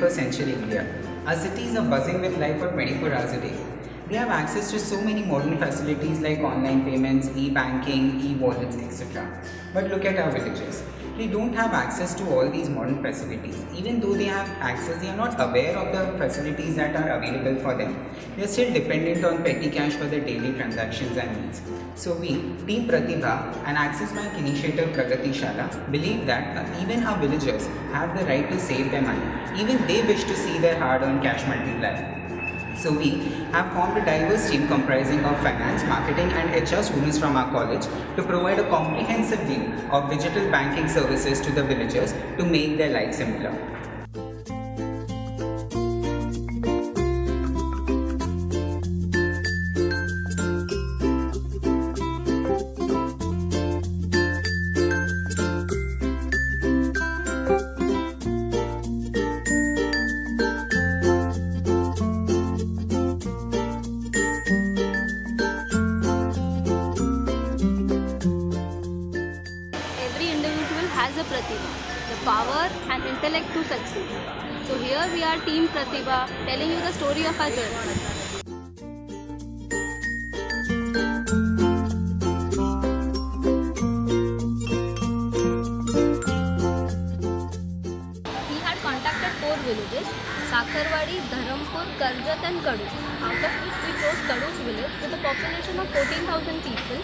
21st century India. Our cities are buzzing with life for 24 hours a day. They have access to so many modern facilities like online payments, e-banking, e-wallets, etc. But look at our villages. They don't have access to all these modern facilities. Even though they have access, they are not aware of the facilities that are available for them. They are still dependent on petty cash for their daily transactions and needs. So we, Team Pratibha and Axis Bank initiative Pragati Shala, believe that even our villagers have the right to save their money. Even they wish to see their hard-earned cash multiply. So we have formed a diverse team comprising of finance, marketing and HR students from our college to provide a comprehensive view of digital banking services to the villagers to make their life simpler. Has a Pratibha, the power and intellect to succeed. So here we are Team Pratibha telling you the story of our journey. We had contacted 4 villages, Sakharwadi, Dharampur, Karjat and Kadus, out of which we chose Kadus village with a population of 14,000 people.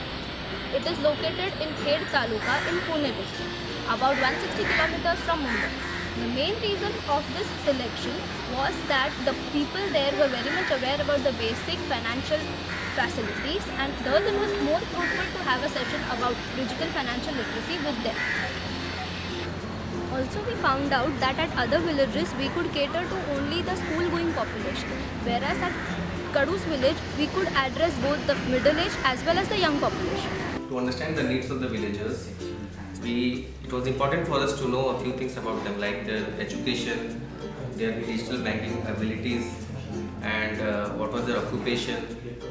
It is located in Khed Taluka in Pune district, about 160 kilometers from Mumbai. The main reason of this selection was that the people there were very much aware about the basic financial facilities, and thus it was more fruitful to have a session about digital financial literacy with them. Also, we found out that at other villages we could cater to only the school-going population, whereas at Kadus village we could address both the middle-aged as well as the young population. To understand the needs of the villagers, it was important for us to know a few things about them, like their education, their digital banking abilities, and what was their occupation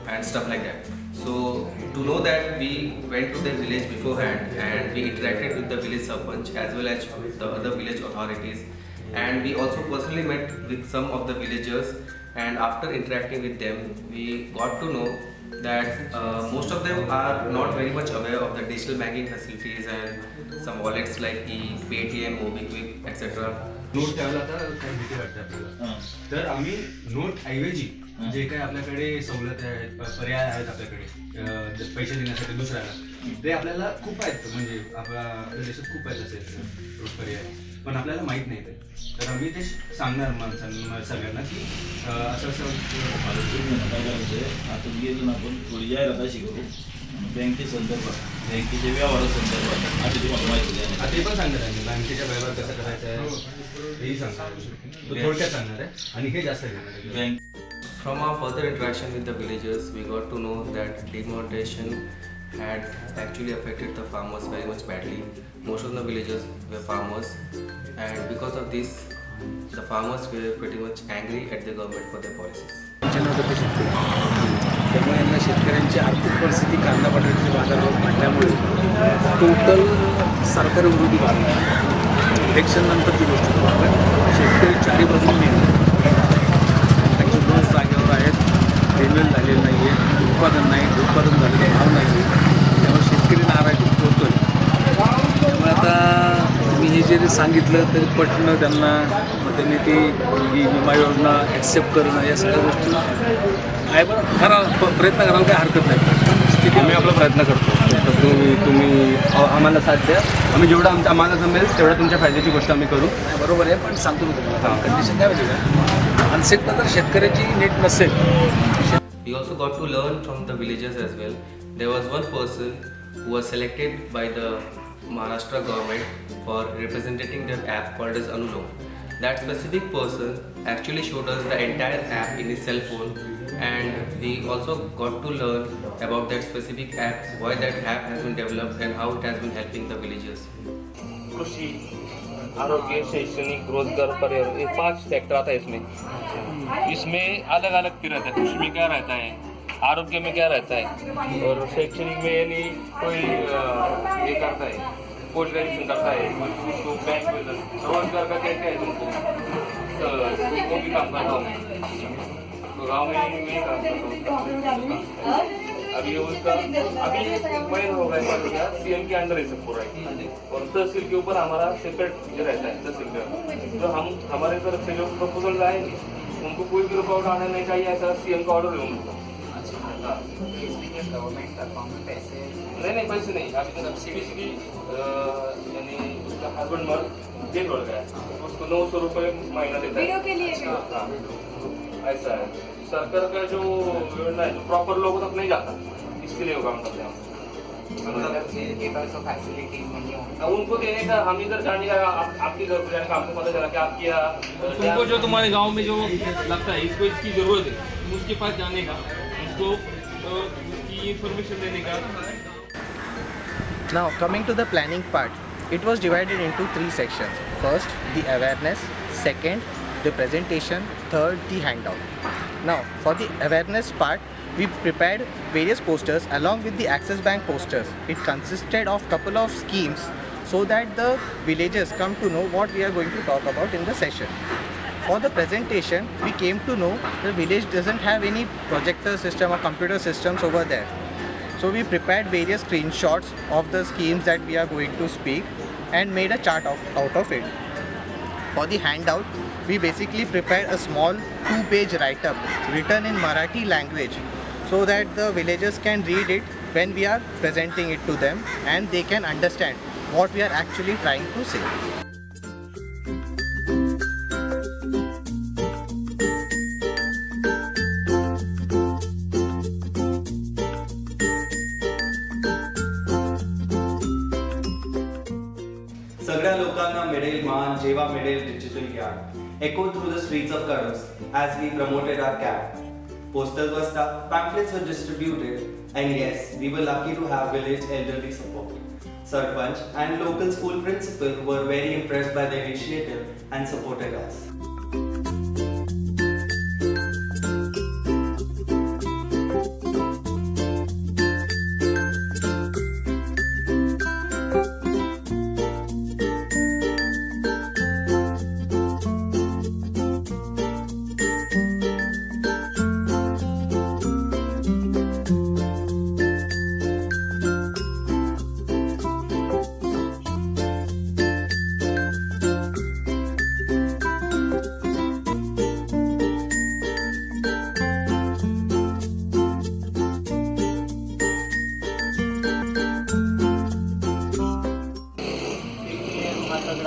and stuff like that. So to know that, we went to their village beforehand and we interacted with the village sarpanch as well as the other village authorities, and we also personally met with some of the villagers, and after interacting with them we got to know that most of them are not very much aware of the digital banking facilities and some wallets like Paytm, MobiKwik, etc. Note ठेवायला आता काही भीती वाटते आपल्याला, तर आम्ही note ऐवजी जे काही आपल्याकडे सवलत आहेत, पर्याय आहेत आपल्याकडे पैसे देण्यासाठी दुसऱ्याला, ते आपल्याला खूप आहेत. म्हणजे आपल्या देशात खूप आहेत असे पर्याय, पण आपल्याला माहीत नाही ते. तर आम्ही ते सांगणार माणसांना सगळ्यांना की असं असं आता येऊन आपण थोडी जाहिरात अशी करू बँकेसंदर्भात, बँकेच्या व्यवहारासंदर्भात आधी तुम्हाला माहिती द्या. ते पण सांगणार आहे, बँकेच्या व्यवहार कसं करायचं आहे हेही सांगणार, थोडक्यात सांगणार आहे आणि हे जास्त घेणार आहे. From our further interaction with the villagers, we got to know that demonetization had actually affected the farmers very much badly. Most of the villagers were farmers, and because of this, the farmers were pretty much angry at the government for their policies. त्यामुळे यांना शेतकऱ्यांची आर्थिक परिस्थिती, कांदा बटाट्याचे बाजारभाव वाढल्यामुळे total सरकार विरोधी बातम्या इलेक्शन नंतरची गोष्ट आपण शेतकरी चारी बाजूने त्यांचे दोन जागेवर आहेत, रेल्वे झालेलं नाही आहे, उत्पादन नाही, उत्पादन झालेला भाव नाही, त्यामुळे शेतकरी नाराजी होतो आहे. त्यामुळे आता मी हे जरी सांगितलं तरी पटणं त्यांना, मग त्यांनी ती विमा योजना ॲक्सेप्ट करणं, या सगळ्या गोष्टी आहे. पण प्रयत्न करायला काही हरकत नाही. आम्ही आपला प्रयत्न करतो, तुम्ही आम्हाला साथ द्या, आम्ही जेवढं आम्हाला जमेल तेवढं तुमच्या फायद्याची गोष्ट आम्ही करू. बरोबर आहे, पण सांगतो मी तुम्हाला कंडिशन काय माहिती का, मानसिकता जर शेतकऱ्याची नीट नसेल. We also got to learn from the villagers as well. There was one person who was selected by the Maharashtra government for representing their app called as Anulom. That specific person actually showed us the entire app in his cell phone, and we also got to learn about that specific app, why that app has been developed and how it has been helping the villagers. कृषि, आरोग्य, शैक्षणिक, रोजगार, पर्यावरण, ये 5 sector आता है इसमें अलग अलग फिर रहता है. कृषि में क्या रहता है, आरोग्य में क्या रहता है, और शैक्षणिक में यानी कोई ये करता है, पोस्ट ग्रेजुएशन करता है, उसको बैंक में रोजगार का क्या क्या है तुमको, वो भी काम करता हूँ, तो गाँव में मैं काम करता हूँ। अभी उसका अभी महीना हो गया CM के अंडर है सब पूरा है, और तहसील के ऊपर हमारा सेपरेट ये रहता है तहसील का। तो हम हमारे तरफ से जो प्रपोजल आएंगे उनको कोई भी रुकावट आना नहीं चाहिए, ऐसा CM का ऑर्डर है उनको। गवर्नमेंट अकाउंट में पैसे नहीं पैसे नहीं, अभी तो सब्सिडी की यानी उसका हस्बैंड मर जेल बढ़ गया, उसको 900 रुपये महीना देता है। हाँ, ऐसा है सरकार का जो योजना है जो प्रॉपर लोगों तक नहीं जाता, इसके लिए वो काम करते हैं हम। के पास फैसिलिटीज नहीं हो अब उनको देने का हम इधर जाने का आपके घर जाने का हमको पता चला कि आपकी तुमको जो तुम्हारे गांव में जो लगता है इसको इसकी जरूरत है, उसके पास जाने का, उसको उसकी इंफॉर्मेशन देने का। Now coming to the planning part, it was divided into 3 sections. First, the awareness. Second, the presentation. Third, the handout. Now for the awareness part, we prepared various posters along with the Axis Bank posters. It consisted of couple of schemes so that the villagers come to know what we are going to talk about in the session. For the presentation, we came to know the village doesn't have any projector system or computer systems over there. So we prepared various screenshots of the schemes that we are going to speak and made a chart out of it. For the handout, we basically prepared a small 2-page write-up written in Marathi language so that the villagers can read it when we are presenting it to them and they can understand what we are actually trying to say. सगळ्या लोकांना मिळेल मान जेव्हा मिळेल digital ज्ञान. Echoed through the streets of Kadus as we promoted our camp. Posters were stuck, pamphlets were distributed, and yes, we were lucky to have village elderly support. Sarpanch and local school principal were very impressed by the initiative and supported us.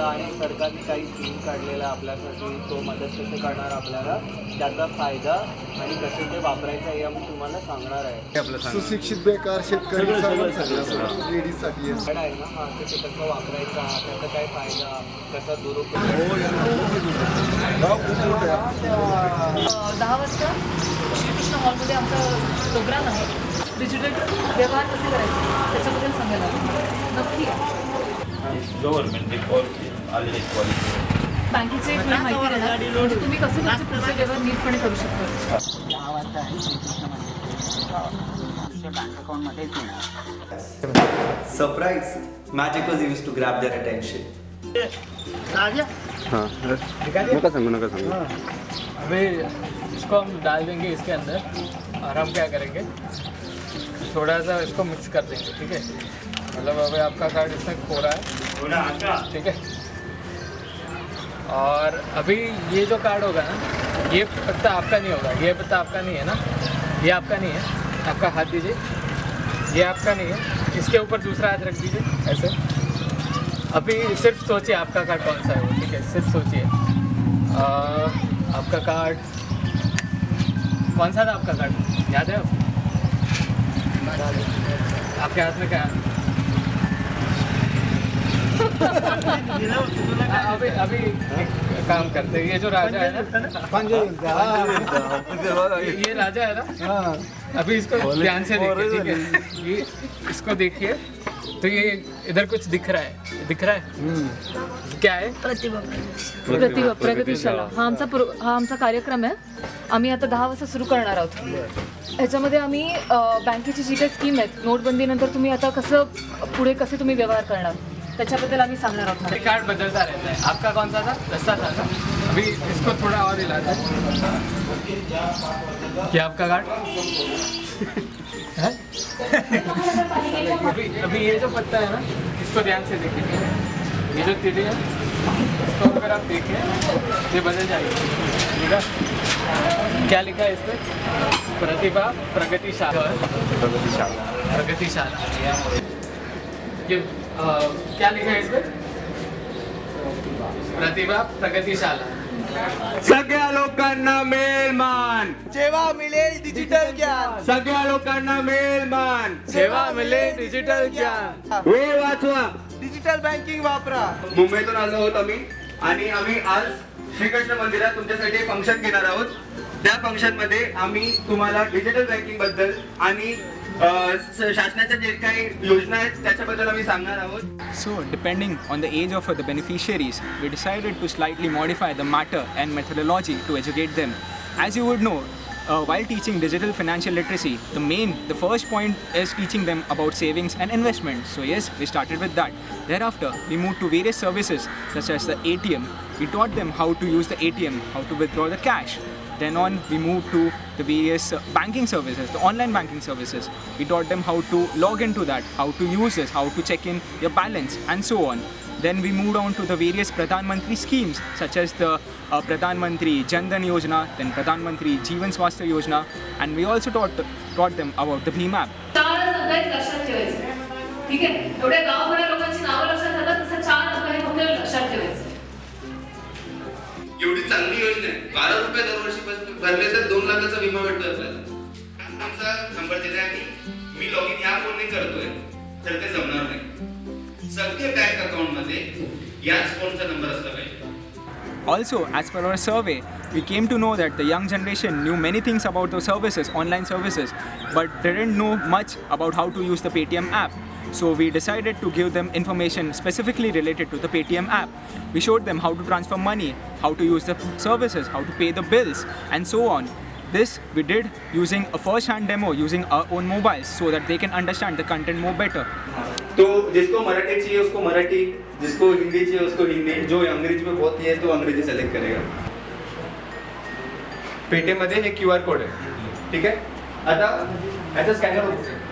आणि सरकारने काही scheme काढलेला आपल्यासाठी, तो मदत कसे करणार आपल्याला, त्याचा फायदा आणि कसे ते वापरायचं हे आम्ही तुम्हाला सांगणार आहे. सुशिक्षित बेकार शेतकरी लेडीजसाठी आहे ना, हां ते कसं वापरायचा, त्याचा काय फायदा, कसा दुरुपयोग. 10 वाजता श्रीकृष्ण हॉलमध्ये आमचा प्रोग्राम आहे. डिजिटल व्यवहार कसे करायचे त्याच्याबद्दल सांगायला नक्की आहे. गव्हर्नमेंट आलेले पॉलिसी बँकेचे एक माहिती देणार म्हणजे तुम्ही कसं तुमचे पुढचे व्यवहार नीटपणे करू शकता. 10 वाजता आहे श्रीकृष्ण मंदिर बँक अकाउंटमध्येच येणार. Surprised, magic was used to grab their attention. अभी इसको हम डाल देंगे इसके अंदर और हम क्या करेंगे, थोड़ा सा इसको मिक्स कर देंगे. ठीक है, मतलब अभी आपका कार्ड इसमें खो रहा है. ठीक है, और अभी ये जो कार्ड होगा ना, ये पत्ता आपका नहीं होगा, ये पत्ता आपका नहीं है ना, ये आपका नहीं है. आपका हाथ दीजिए, ये आपका नहीं है, इसके ऊपर दूसरा हाथ रख दीजिए ऐसे. अभी सिर्फ सोचिए आपका कार्ड कौन सा है वो. ठीक है, सिर्फ सोचिए आपका कार्ड कौन सा था. आपका कार्ड याद है आपके हाथ में क्या है? अभी काम करते हैं. ये जो राजा है ना, ये राजा है ना, अभी इसको ध्यान से देखिए. ठीक है, ये इसको देखिए तो ये इधर कुछ दिख रहा है. क्या आहे? प्रगतीशाला हा आमचा कार्यक्रम आहे. आम्ही आता 10 वाजता सुरू करणार आहोत. ह्याच्यामध्ये आम्ही बँकेची जी काही स्कीम आहेत, नोटबंदीनंतर तुम्ही आता पुढे कसे तुम्ही व्यवहार करणार त्याच्याबद्दल आम्ही सांगणार आहोत. कार्ड बदलता रहता है. आपका कौन सा था? 10 था ना. अभी इसको थोड़ा और हिलाते हैं। क्या आपका कार्ड है? अभी ये जो पत्ता है ना, इसको ध्यान से देखिए। ये जो तिली है, इसको अगर आप देखें ये बदल जाएगी, ठीक है? क्या लिखा है इस पर? प्रतिभा प्रगतिशाला। प्रगतिशाला। ये क्या लिखा है इस पर? प्रतिभा प्रगतिशाला। सगळ्या लोकांना मेलमान जेव्हा मिळेल डिजिटल ज्ञान, सगळ्या लोकांना मेलमान जेव्हा मिळेल डिजिटल ज्ञान, वेळ वाचवा, डिजिटल बँकिंग वापरा. मुंबईतून आलो आहोत आम्ही आणि आम्ही आज श्रीकृष्ण मंदिरात तुमच्यासाठी एक फंक्शन घेणार आहोत. त्या फंक्शन मध्ये आम्ही तुम्हाला डिजिटल बँकिंग बद्दल आणि शासनाच्या जे काही योजना आहेत त्याच्याबद्दल आम्ही सांगणार आहोत. So, depending on the age of the beneficiaries, we decided to slightly modify the matter and methodology to educate them. As you would know, while teaching digital financial literacy, the first point is teaching them about savings and investments. So yes, we started with that. Thereafter, we moved to various services such as the ATM. We taught them how to use the ATM, how to withdraw the cash. Then on, we moved to the various banking services, the online banking services. We taught them how to log into that, how to use this, how to check in your balance, and so on. Then we moved on to the various Pradhan Mantri schemes, such as the Pradhan Mantri Jan Dhan Yojana, then Pradhan Mantri Jeevan Swasthya Yojana, and we also taught them about the Bhim app. चार अंक आहेत लक्षात ठेवायचे, ठीक आहे? एवढ्या गावभर लोकांची नावं लक्षात राहतात, तसं 4 अंक हे फक्त लक्षात ठेवायचे. एवढी चांगली योजना आहे. 12 रुपये दरवर्षी भरले तर 2 लाखाचा विमा भेटतो आपल्याला. आमचा नंबर दिला आहे, मी लॉग इन या फोनने करतोय, तर ते जमणार नाही. सगळे बँक अकाउंट मध्ये याच फोनचा नंबर असला पाहिजे. Also, as per our survey, we came to know that the young generation knew many things about the services, online services, but didn't know much about how to use the Paytm app. So we decided to give them information specifically related to the Paytm app. We showed them how to transfer money, how to use the services, how to pay the bills, and so on. This we did using a first-hand demo using our own mobiles so that they can understand the content more better. तो जिसको मराठी चाहिए उसको मराठी, जिसको हिंदी चाहिए उसको हिंदी, जो अंग्रेजी में बहुत ही है तो अंग्रेजी सेलेक्ट करेगा. पेटीएम मध्ये हे QR कोड आहे, ठीक आहे? आता याचा स्कॅनर होतो.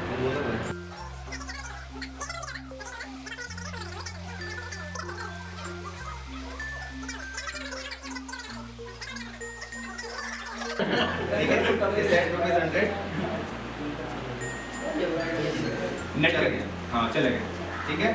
नेट करिए, हाँ चलेगा, ठीक है?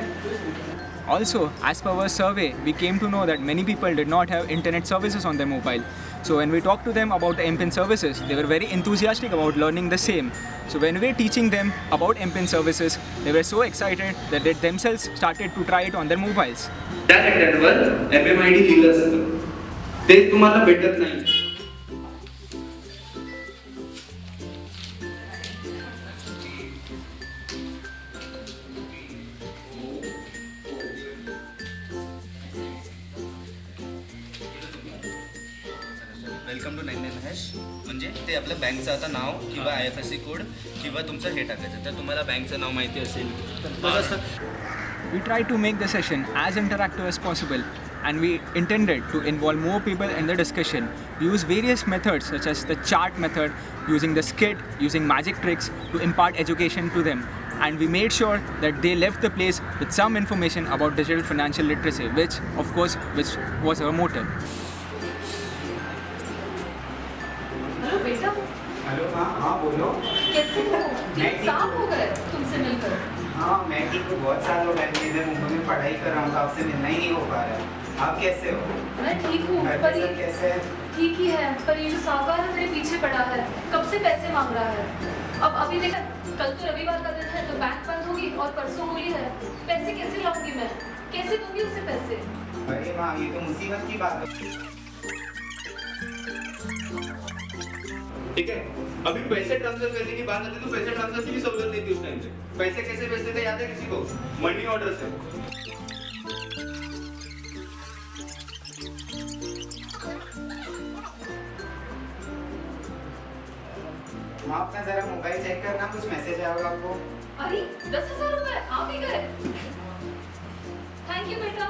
Also, as per our survey, we came to know that many people did not have internet services on their mobile. So when we talked to them about the MPIN services, they were very enthusiastic about learning the same. So when we were teaching them about MPIN services, they were so excited that they themselves started to try it on their mobiles. त्या सेक्टरवर FMID लिहिलं असतं, ते तुम्हाला भेटत नाही. Welcome to 99# म्हणजे ते आपलं बँकचं आता नाव किंवा IFSC कोड किंवा तुमचं हे टाकायचं. तर तुम्हाला बँकचं नाव माहिती असेल तर कसं असतं. We tried to make the session as interactive as possible, and we intended to involve more people in the discussion. We used various methods such as the chart method, using the skit, using magic tricks to impart education to them. And we made sure that they left the place with some information about digital financial literacy, which was our motto. Hello बेटा, hello, हाँ बोलो. कैसे हो? ठीक साफ हो गए तुमसे मिलकर. हाँ, मैं ठीक हूँ. बहुत साल हो गए इधर मुंबई में पढ़ाई कर रहा हूँ, तो आपसे मिलना ही नहीं हो पा रहा है. आप कैसे हो? मैं ठीक हूँ, पर ये कैसे है? ठीक ही है, पर ये जो साकार है मेरे पीछे पड़ा है, कब से पैसे मांग रहा है. अब अभी देखा, कल तो रविवार का दिन है तो बैंक बंद होगी और परसों होली है. पैसे कैसे लाऊंगी मैं? कैसे दूंगी उसे पैसे? अरे माँ, ये तो मुसीबत की बात है. ठीक है, अभी पैसे ट्रांसफर करने की बात आती है तो पैसे ट्रांसफर की भी सहूलियत नहीं थी उस टाइम पे. पैसे कैसे भेजते थे याद है किसी को? मनी ऑर्डर से. माँ, अपना जरा मोबाइल चेक करना, कुछ मैसेज आया होगा आपको. अरे 10,000 रुपए आप ही गए. थैंक यू बेटा.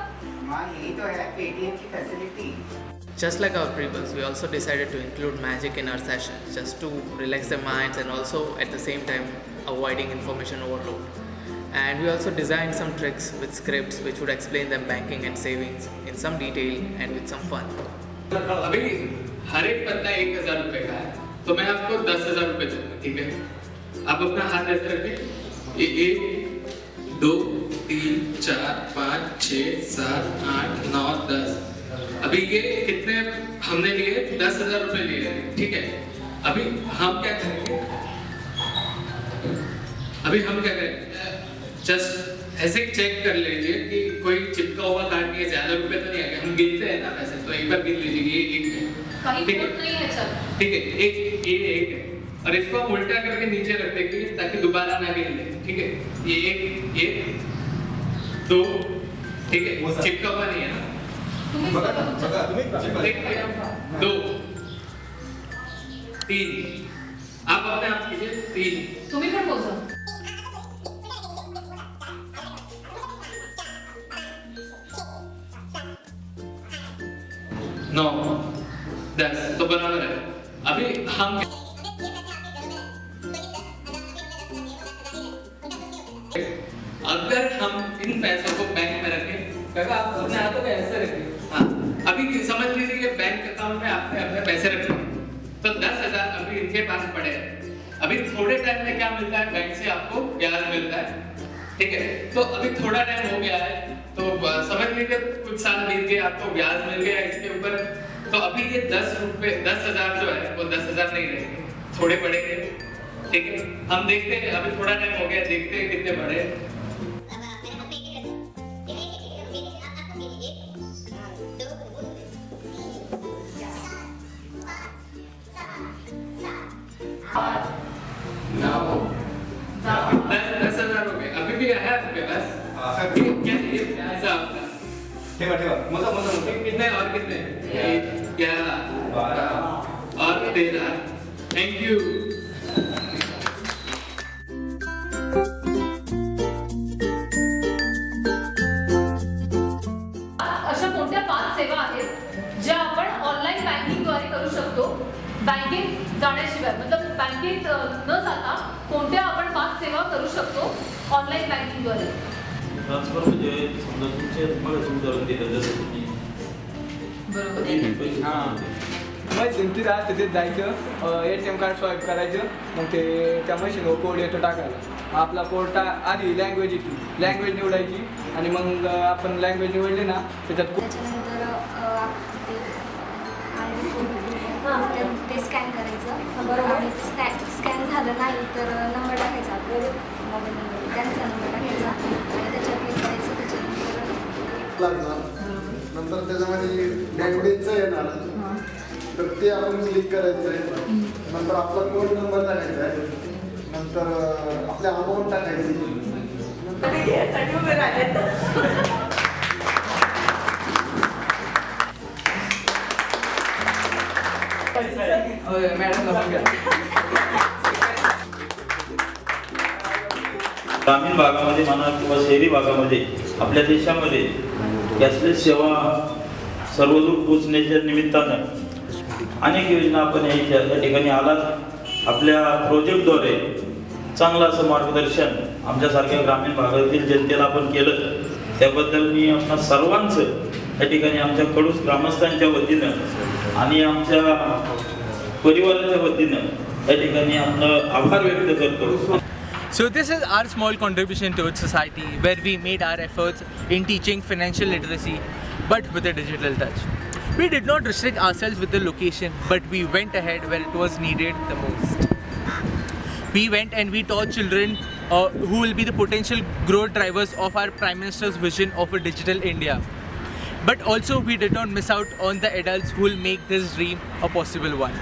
हाँ यही तो है पेटीएम की facility. Just like our previous, we also decided to include magic in our sessions just to relax their minds and also at the same time avoiding information overload. And we also designed some tricks with scripts which would explain them banking and savings in some detail and with some fun. अभी हर एक पत्ता 1000 रुपए का है तो मैं आपको 10,000 रुपए दूंगा, ठीक है? आप अपना हाथ ऐसे रखिए. 1 2 3 4 5 6 7 8 9 10. अभी ये कितने हमने लिए? 10,000 रुपए लिए, ठीक है? अभी हम क्या करेंगे? जस्ट ऐसे चेक कर लीजिए कि कोई चिपका हुआ कार्ड नहीं है, ज्यादा रुपए तो नहीं आएंगे. हम गिनते हैं ना पैसे, तो एक बार गिन लीजिए. ये एक है, ठीक है? ठीक है, एक है और इसको हम उल्टा करके नीचे रख देंगे ताकि दोबारा ना गिन ले, ठीक है? ये एक 2, ठीक है? चिपका हुआ नहीं है ना? 2 3. आप अपने आप कीजिए 3. तुम्ही पण मोजा. 9 10 तो बराबर है. अभी हम अगर हम इन पैसों को बैंक में रखें, काका आप अपने हाथों में ऐसे रखिए. हाँ, अभी समझ लीजिए कि बैंक अकाउंट में आपने अपने पैसे रखे तो 10,000 अभी इनके पास पड़े हैं. अभी थोड़े टाइम में क्या मिलता है? बैंक से आपको ब्याज मिलता है, ठीक है? तो अभी थोड़ा टाइम हो गया है तो समझ लीजिए कुछ साल बीत गए, आपको ब्याज मिल गया इसके ऊपर. तो अभी ये 10,000 जो है वो 10,000 नहीं रहेंगे, थोड़े बढ़ेंगे, ठीक है? हम देखते हैं, अभी थोड़ा टाइम हो गया, देखते हैं कितने बढ़े. अभी भी है आपके पास? क्या ऐसा आपका? ठेवा मोजा कितने और कितने? 11 12 और 13. Thank you. अशा कोणत्या 5 सेवा आहेत ज्या आपण ऑनलाईन बँकिंगद्वारे करू शकतो बँकेत जाण्याशिवाय, मतलब बँकेत न जाता कोणत्या आपण 5 सेवा करू शकतो ऑनलाईन बँकिंगद्वारे? ट्रान्सफर म्हणजे समजा तुमचे मला उदाहरण दिलं जसं तुम्ही मशीन तिथं असतं तिथे जायचं, ATM कार्ड स्वाईप करायचं, मग ते त्या मशीनवर कोड येतो टाकायला. आपला कोड आधी लँग्वेज येते, लँग्वेज निवडायची आणि मग आपण लँग्वेज निवडली ना त्याच्यात ते स्कॅन करायचं आणि स्कॅन झालं नाही तर नंबर टाकायचा आपला मोबाईल नंबर, त्यांचा नंबर टाकायचा आणि त्याच्यावर क्लिक करायचं. त्याच्यानंतर नंतर त्याच्यामध्ये लँग्वेजचं येणार तर ते आपण क्लिक करायचं आहे. नंतर आपला कोड नंबर टाकायचा आहे, नंतर आपल्या अमाऊंट टाकायची. ग्रामीण भागामध्ये म्हणा किंवा शहरी भागामध्ये आपल्या देशामध्ये कॅशलेस सेवा सर्वदूर पोचण्याच्या निमित्तानं अनेक योजना आपण या ठिकाणी आलात. आपल्या प्रोजेक्टद्वारे चांगलं असं मार्गदर्शन आमच्यासारख्या ग्रामीण भागातील जनतेला आपण केलं, त्याबद्दल मी आपल्या सर्वांचं या ठिकाणी आमच्या कडूस ग्रामस्थांच्या वतीनं आणि आमच्या परिवाराच्या वतीनं या ठिकाणी आपलं आभार व्यक्त करतो. So this is our small contribution towards society where we made our efforts in teaching financial literacy but with a digital touch. We did not restrict ourselves with the location, but we went ahead where it was needed the most. We went and we taught children who will be the potential growth drivers of our Prime Minister's vision of a digital India. But also we did not miss out on the adults who will make this dream a possible one.